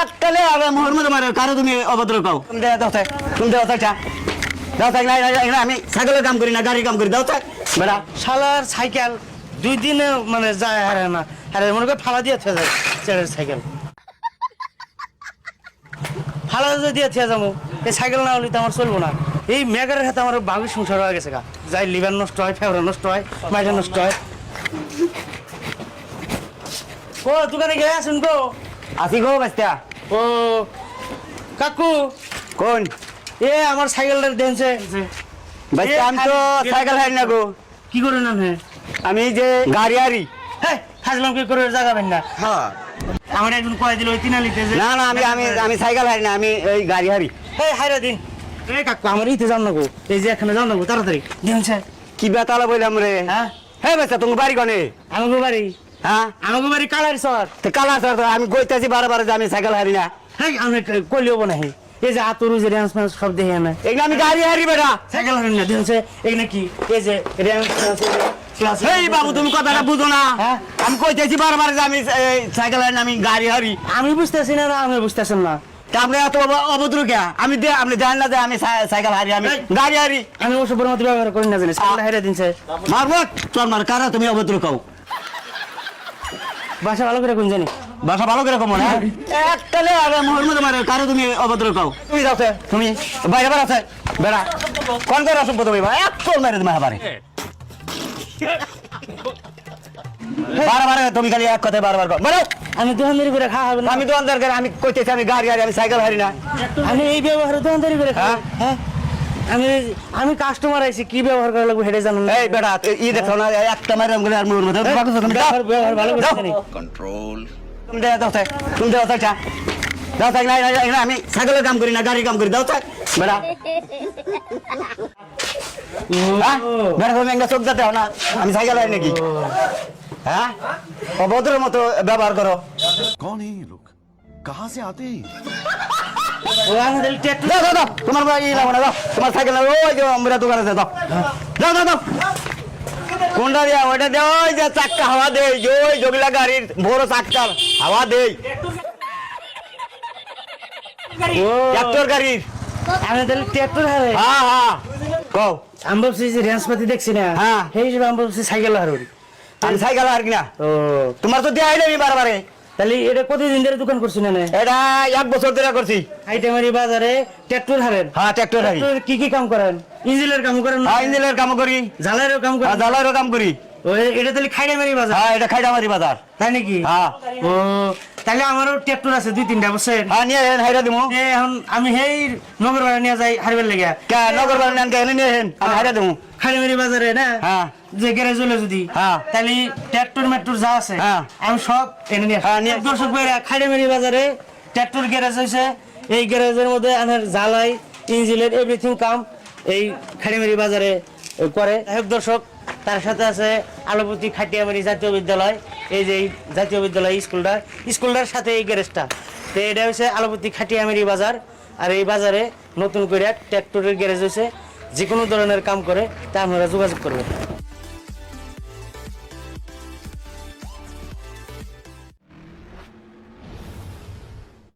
একটালে আগে মোহর মধ্যে মারে কারো তুমি অভদ্র কাও তুমি দাও থাক দাও থাক না আমি সাইকেলের কাম করি না গাড়ির কাম করি দাও থাক বেড়া শালার সাইকেল 2 দিনে মানে যায় হারে না আরে মনে করে ফালা দিয়ে থে যায় ছেড়ে সাইকেল ফালা দিয়ে থে যাবো এই সাইকেল না হলে তো আমার চলবো না এই মেঘের হাতে আমার বাঙালি সংসার হয়ে গেছে গা যাই লিভার নষ্ট হয় ফেভার নষ্ট হয় মাইটা নষ্ট হয় ও দোকানে গিয়ে আসুন গো আসি গো বাস্তা ও কাকু কোন এ আমার সাইকেলটা দেখছে বাস্তা আমি তো সাইকেল হারি না গো কি করে না হে আমি যে গাড়ি হারি হ্যাঁ হাজলাম কি করে জাগাবেন না হ্যাঁ আমার একজন কয় দিল ওই তিনালিতে যে না আমি সাইকেল হারি না আমি এই গাড়ি হারি এই হাইরা দিন এই কাকু আমার ইতে যান না গো এই যে এখানে যান না গো তাড়াতাড়ি দিনছে কি বেতালা বললাম রে হ্যাঁ হ্যাঁ বাস্তা তুমি বাড়ি কনে আমাকে বাড়ি হ্যাঁ আমাকে বাড়ি কালার সর তো কালা স্যার আমি কইতাছি বারবার যে আমি সাইকেল হারি না হ্যাঁ আমি কইলেও না হে এই যে আতরু যে রেঞ্জ ম্যান্স সব দেখে না এগুলো আমি গাড়ি হারি বেটা সাইকেল হারেন না দিনছে এখানে কি এই যে রেঞ্জ ক্লাস এই বাবু তুমি কথাটা বুঝো না হ্যাঁ? আমি কইতেছি বারবার যে আমি সাইকেল হারি না আমি গাড়ি হারি আমি বুঝতেছি না আমি বুঝতেছেন না তা আপনি এত অভদ্র কে আমি আপনি জানেন না যে আমি সাইকেল হারি আমি গাড়ি হারি আমি ওসবের মতো ব্যবহার করি না জানি সাইকেল হারিয়ে দিনছে মারবো চল মার কারা তুমি অভদ্র কাও বাসা ভালো করে কোন জানি বাসা ভালো করে কমো না একটালে আগে মোহর মধ্যে মারে কারো তুমি অভদ্র কাও তুমি যাও তুমি বাইরে বেড়া আছে বেড়া কোন করে আসো তুমি এক চল মেরে তুমি হাবারে বারবার তুমি খালি এক কথায় বারবার কর বেরো আমি দোকানদারি করে খাওয়া হবে না আমি দোকানদার আমি কইতেছি আমি গাড়ি হারি আমি সাইকেল হারি না আমি এই ব্যবহার দোকানদারি করে খাওয়া হ্যাঁ আমি কাস্টমার আইছি কি ব্যবহার করা লাগবে হেডে জানেন না এই বেটা ই দেখো না একটা মারে আমগুলো আর মোর মধ্যে ব্যবহার ভালো করে জানি control তুমি দাও থাক দাও থাক না আমি সাইকেলের কাম করি না গাড়ির কাম করি দাও থাক বেটা বেটা তুমি একটা চোখ যাতে না আমি সাইকেল হারি নাকি হ্যাঁ অভদ্রের মতো ব্যবহার করো कौन है ये लोग कहाँ से आते हैं ও আমাদের ট্যাটু দাও তোমার ই লাগো না দাও তোমার সাইকেল ওই যে আমরা দোকান আছে দাও কোনটা দেয়া ওইটা দে ওই যে চাক্কা হাওয়া দে ওই জগিলা গাড়ির বড় চাক্কা হাওয়া দে ট্রাক্টর গাড়ির আমাদের ট্যাটু হারে হ্যাঁ কও আমি ভাবছি যে রেঞ্জপাতি দেখছি না হ্যাঁ। সেই হিসেবে আমি ভাবছি সাইকেল হারুন আমি সাইকেল আর কিনা ও তোমার তো দেয়াই নেই বারবারে তাহলে এটা কতদিন ধরে দোকান করছি না এটা 1 বছর ধরে করছি আইটেমারি বাজারে ট্যাটু হারেন হ্যাঁ ট্রাক্টর হারি কি কাম করেন ইঞ্জিনের কাম করেন না হ্যাঁ ইঞ্জিনের কাম করি ঝালাইয়ের কাম করেন জালাইরও কাম করি ও এটা তাহলে খাইডামারি বাজার হ্যাঁ এটা খাইডামারি বাজার তাই নাকি হ্যাঁ ও তাহলে আমারও ট্রাক্টর আছে 2-3টা বছর হ্যাঁ নিয়ে হাইরা দিমু এখন আমি সেই নগর বাজার নিয়ে যাই হারবেল লেগে কে নগর বাজার নেন কে নিয়ে আমি হাইরা দিমু খাইডামারি বাজারে না হ্যাঁ যে গ্যারেজ হলে যদি হ্যাঁ। তাহলে ট্রাক্টর মেট্রোর যা আছে হ্যাঁ। আমি সব এনে নিয়ে হ্যাঁ, নিয়ে দর্শক ভাইরা খাইডামারি বাজারে ট্রাক্টর গ্যারেজ হয়েছে এই গ্যারেজের মধ্যে আমার জ্বালাই ইঞ্জিনের এভরিথিং কাম এই খাইডামারি বাজারে করে দর্শক তার সাথে আছে আলোপতি খাটিয়ামারি জাতীয় বিদ্যালয় এই যে এই জাতীয় বিদ্যালয় স্কুলটার সাথে এই গ্যারেজটা তো এটা হচ্ছে আলোপতি খাটিয়ামারি বাজার আর এই বাজারে নতুন করে ট্রাক্টরের গ্যারেজ হয়েছে যে কোনো ধরনের কাম করে তা আপনারা যোগাযোগ করবেন।